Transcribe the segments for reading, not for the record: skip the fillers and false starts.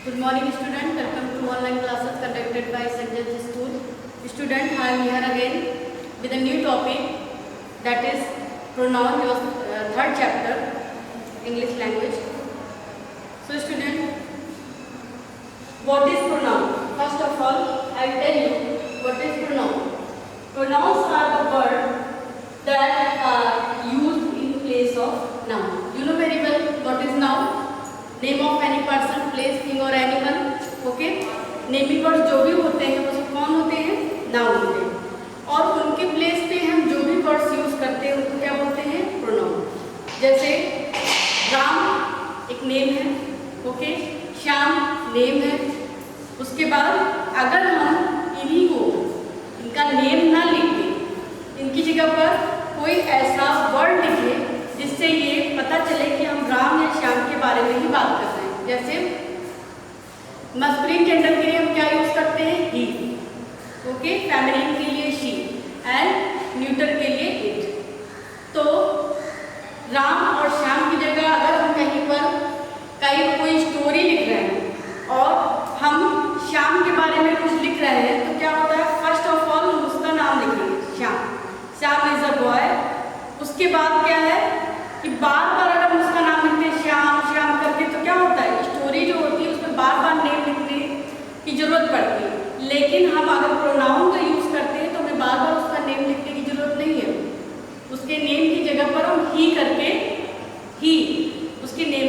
Good morning student, welcome to online classes conducted by St. James School. Student, I am here again with a new topic, that is pronoun, your third chapter, English language. So student, what is pronoun? First of all, I will tell you what is pronoun. Pronouns are the words that are used in place of noun. You know very well what is noun. Name of any person, place, thing और animal. Okay, naming words जो भी होते हैं वो सब कौन होते हैं? नाउन होते हैं. और उनके प्लेस पे हम जो भी वर्ड्स यूज करते हैं उनको क्या बोलते हैं? प्रोनाउन. जैसे राम एक नेम है. ओके, श्याम नेम है. उसके बाद अगर हम इन्हीं को इनका नेम ना लिख दें, इनकी जगह पर कोई ऐसा वर्ड लिखे जिससे ये पता चले कि हम राम या श्याम के बारे में ही बात कर रहे हैं. जैसे मस्कुलिन जेंडर के लिए हम क्या यूज करते हैं? ही. ओके, फेमिनिन के लिए शी एंड न्यूटर के लिए इट. तो राम और श्याम की जगह अगर हम कहीं पर कोई स्टोरी लिख रहे हैं और हम श्याम के बारे में कुछ लिख रहे हैं तो क्या होता है? फर्स्ट ऑफ ऑल हम उसका नाम लिखेंगे Shyam. Shyam is a boy. उसके बाद क्या है कि बार बार अगर हम उसका नाम लिखते हैं श्याम श्याम करके तो क्या होता है? स्टोरी जो होती है उसमें बार बार नेम लिखने की जरूरत पड़ती है. लेकिन हम अगर प्रोनाउन का यूज करते हैं तो हमें बार बार उसका नेम लिखने की जरूरत नहीं है. उसके नेम की जगह पर हम ही करके ही उसके नेम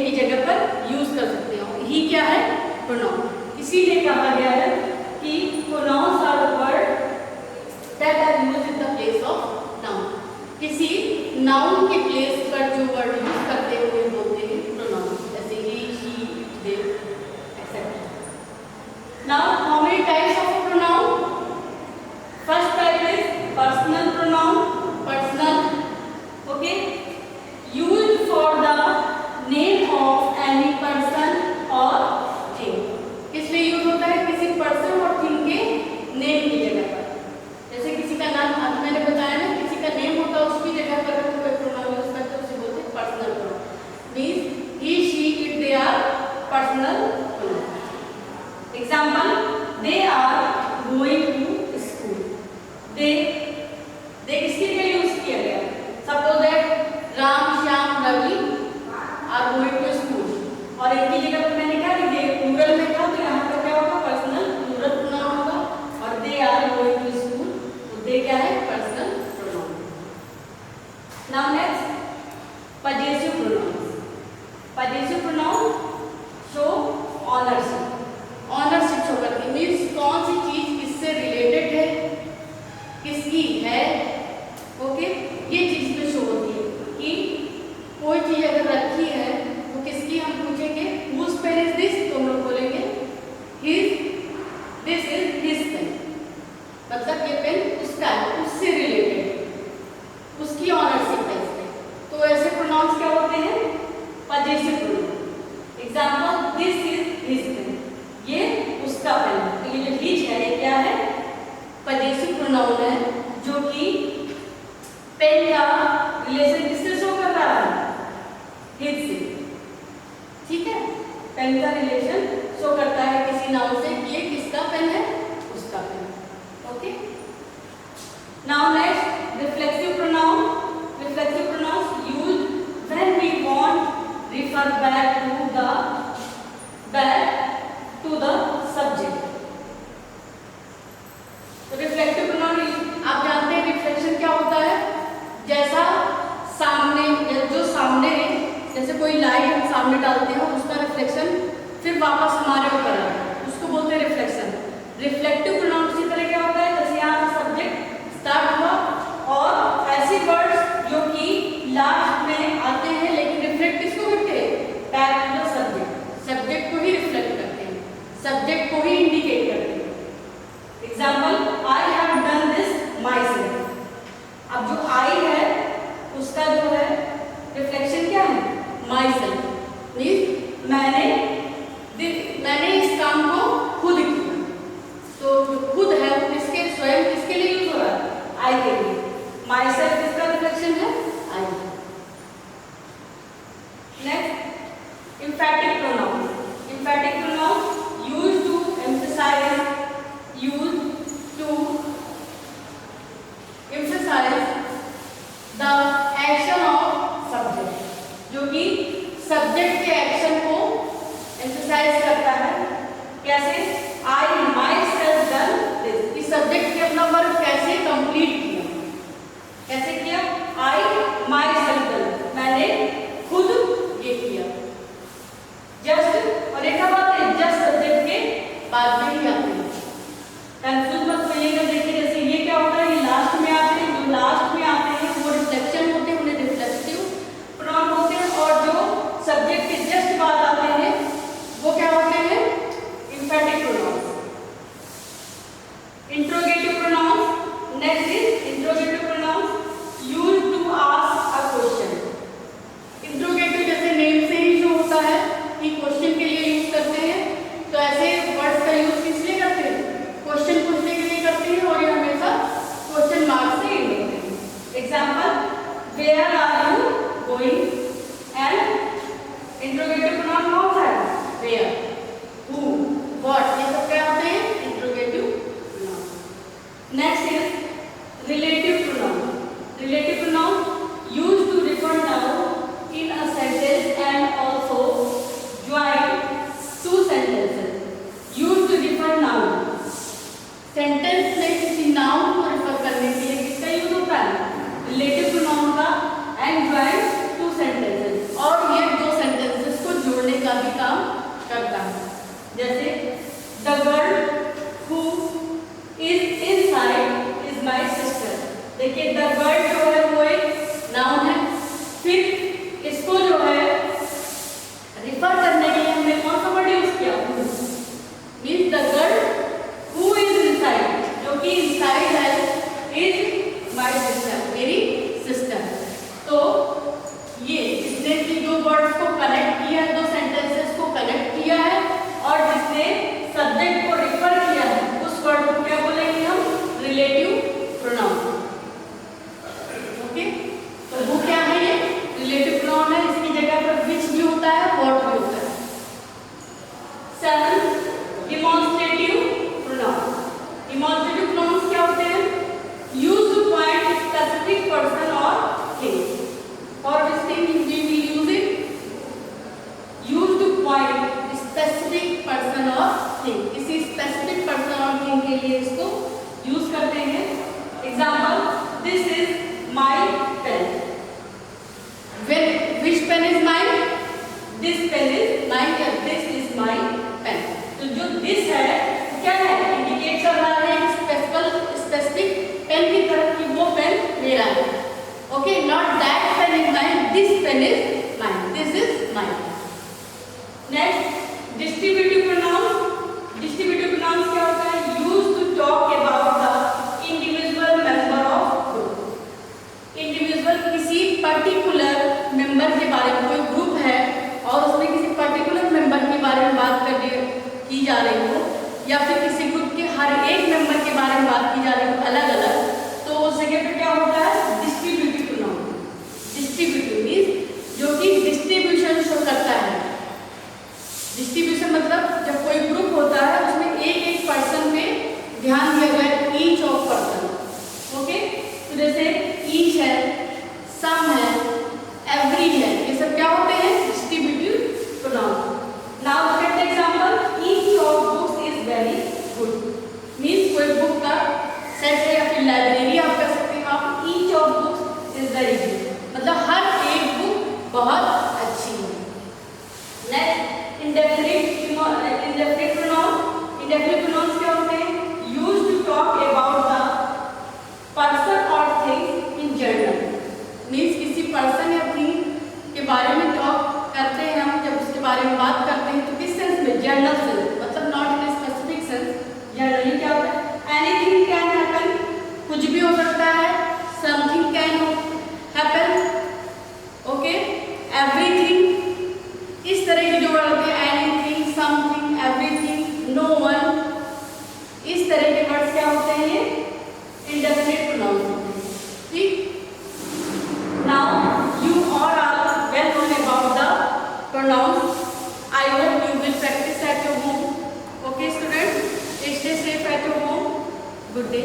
की जगह पर यूज कर सकते हैं. ही क्या है? प्रोनाउन. इसीलिए कहा गया है कि pronouns are the word that are used in the place of noun. किसी नाउन के प्लेस पर जो वर्ड यूज करते हैं उन्हें बोलते हैं प्रोनाउन. जैसे he, she, it, they, etcetera. Now how many types of pronoun? First type is personal pronoun. Personal, okay, used for the name of any person और थिंग. किस लिए यूज होता है? किसी पर्सन और थिंग के नेम की जगह पर. जैसे किसी का नाम, आज मैंने बताया ना, किसी का नेम होता है उसकी जगह पर अगर कोई प्रोनाउन यूज करते हैं उसे बोलते हैं personal pronoun. Means he, she, it, they are personal pronoun. Example, they are going to school. They किसके लिए यूज किया गया? Suppose that Ram, Shyam, Ravi are going to school और इनकी जगह पर मैंने क्या लिख दिया? प्लूरल में था तो यहाँ पर क्या होगा? पर्सनल प्लूरल प्रोनाउन होगा. और they are going to school, तो दे क्या है? Personal pronoun. Now next, possessive pronoun. Possessive pronoun show ownership. Ownership show करती है. मीन्स कौन सी चीज किससे रिलेटेड है, किसकी है. ओके, ये चीज पे शो होती है कि कोई चीज अगर रखी है तो किसकी. हम पूछेंगे whose pen is this, तो हम लोग बोलेंगे his, this is his pen. मतलब ये पेन उसका है, उससे रिलेटेड, उसकी ऑनरशिप है इसमें. तो ऐसे प्रोनाउंस क्या होते हैं? Possessive pronoun. Example, this is his pen. ये उसका पेन है. तो ये जो हिज है ये क्या है? पजेसिव प्रोनाउन है जो कि पेन का रिलेशन किससे शो कर रहा है? हिज से. ठीक है, पेन का रिलेशन शो करता है किसी नाउन से कि ये किसका पेन है? उसका pen. Okay, now next, reflexive pronoun. Reflexive pronouns used when we want refer back to the subject. तो रिफ्लेक्टिव प्रोनाउन आप जानते हैं रिफ्लेक्शन क्या होता है? जैसा सामने, जो सामने है, जैसे कोई लाइट हम सामने डालते हैं और उसका रिफ्लेक्शन फिर वापस हमारे ऊपर आता है, उसको बोलते हैं रिफ्लेक्शन. रिफ्लेक्टिव प्रोनाउन इसी तरह क्या होता है? जैसे यहाँ सब्जेक्ट स्टार्ट हुआ और ऐसे वर्ड्स जो कि लास्ट में आते हैं लेकिन रिफ्लेक्ट किसको करते हैं? Back to the subject. Subject को ही रिफ्लेक्ट करते हैं, सब्जेक्ट को ही इंडिकेट करते हैं. Example, I have done this my self. अब जो आई है उसका जो है रिफ्लेक्शन क्या है? My self. मीन्स मैंने इस काम को खुद किया. तो जो खुद है वो किसके, स्वयं किसके लिए यूज हो रहा है? आई के लिए. माई सेल्फ किसका रिफ्लेक्शन है? I. Next, emphatic pronoun. Emphatic exercise करता है। कैसे? I myself done this. इस सब्जेक्ट ने अपना वर्क कैसे कंप्लीट किया? कैसे किया? आई माई सेल्फ डन, मैंने खुद ये किया। जस्ट, और एक बात है, जस्ट सब्जेक्ट के बाद में ही आते हैं। कंफ्यूज मत होइएगा। देखिए जैसे ये क्या होता है, ये लास्ट में आते हैं। जो लास्ट में आते हैं वो रिफ्लेक्शन होते हैं, उन्हें रिफ्लेक्टिव प्रोनाउन होते हैं। और जो सब्जेक्ट के जस्ट बाद आते हैं वो क्या होते हैं? Emphatic pronoun, interrogative pronoun. Next is interrogative pronoun used to ask a question. Interrogative जैसे नेम से ही जो होता है कि क्वेश्चन के लिए यूज करते हैं, तो ऐसे वर्ड्स का यूज किस लिए करते हैं? क्वेश्चन पूछने के लिए करते हैं, और ये हमेशा क्वेश्चन मार्क से एंड होते हैं। Example, where are you going? And interrogative pronoun कौन सा है? वेयर, हु, व्हाट, ये सब क्या होते हैं? Interrogative pronoun. Next is relative pronoun. Relative pronoun used to refer noun in a sentence and also join two sentences. Used to refer noun, sentence में किसी नाउन को रिफर करने के लिए किसका यूज होता है? रिलेटिव प्रोनाउन का। एंड ज्वाइन टू सेंटेंसेस, और ये दो सेंटेंसेस को जोड़ने का भी काम करता है। जैसे the girl who is inside is my sister. देखिए द गर्ल जो है वो एक नाउन है, फिर इसको जो है रिफर करने के लिए हमने कौन सा वर्ड यूज किया? Means the girl who is inside, जो कि इनसाइड है, इज माय सिस्टर, मेरी सिस्टर। तो ये इसने दो वर्ड्स को कनेक्ट किया है, दो सेंटेंसेस को कनेक्ट किया है, और जिसने सब्जेक्ट को रिफर किया है उस वर्ड को क्या बोलेंगे हम? Relative pronoun. ओके, तो वो क्या है? ये रिलेटिव प्रोनाउन है। इसकी जगह पर विच भी होता है, व्हाट भी होता है। 7 डिमॉन्स्ट्रेटिव प्रोनाउन। डिमॉन्स्ट्रेटिव प्रोनाउंस क्या होते हैं? Used two point specific person और thing. For which thing we will use it? Used to point specific person or thing. किसी specific person और thing के लिए इसको use करते हैं। Example, this is my pen. Which pen is mine? This pen is mine, या this is my pen. तो जो this है क्या है? Indicate कर रहा है specific pen की तरफ कि वो pen मेरा है। Okay, not that pen is mine, this pen is mine, this is mine. Next, distributive pronouns. Distributive pronouns क्या होता है? Used to talk about the individual member of group. Individual किसी particular member के बारे में, कोई group है और उसमें किसी particular member के बारे में बात की जा रही हो, या फिर किसी ग्रुप के हर एक मेंबर के बारे में बात की जा रही हो अलग अलग, तो उस जगह पे क्या होता है? Distributive pronoun. डिस्ट्रीब्यूटिव मीन्स जो कि डिस्ट्रीब्यूशन शो करता है। डिस्ट्रीब्यूशन मतलब जब कोई ग्रुप होता है उसमें एक एक पर्सन पे ध्यान दिया गया है, ईच ऑफ पर्सन। ओके, तो जैसे ईच है, सम है, एवरी है, ये सब क्या होते हैं? Distributive pronoun. Now look at the example, each of books is very good. Means कोई बुक का सेट है या फिर लाइब्रेरी आप कह सकते हैं आप, each of books is very good, मतलब हर एक बुक बहुत अच्छी है। Next, indefinite pronoun. Indefinite pronouns क्या होते हैं? Used to talk about the person और थिंग इन जनरल। मीन्स किसी पर्सन या थिंग के बारे में टॉक करते हैं हम, जब उसके बारे में बात करते हैं तो किस सेंस में? जनरल सेंस, मतलब not in specific sense. Generally क्या होता है? एनीथिंग कैन हैपन, कुछ भी हो सकता है। Something can happen, okay, everything, इस तरह के जो वर्ड होते हैं, anything, something, everything, no one, इस तरह के वर्ड्स क्या होते हैं? ये इंडेफिनिट प्रोनाउंस होते हैं। ठीक, now you all are well known about the pronouns. I hope you will practice at your home. Okay students, stay safe at your home. Good day.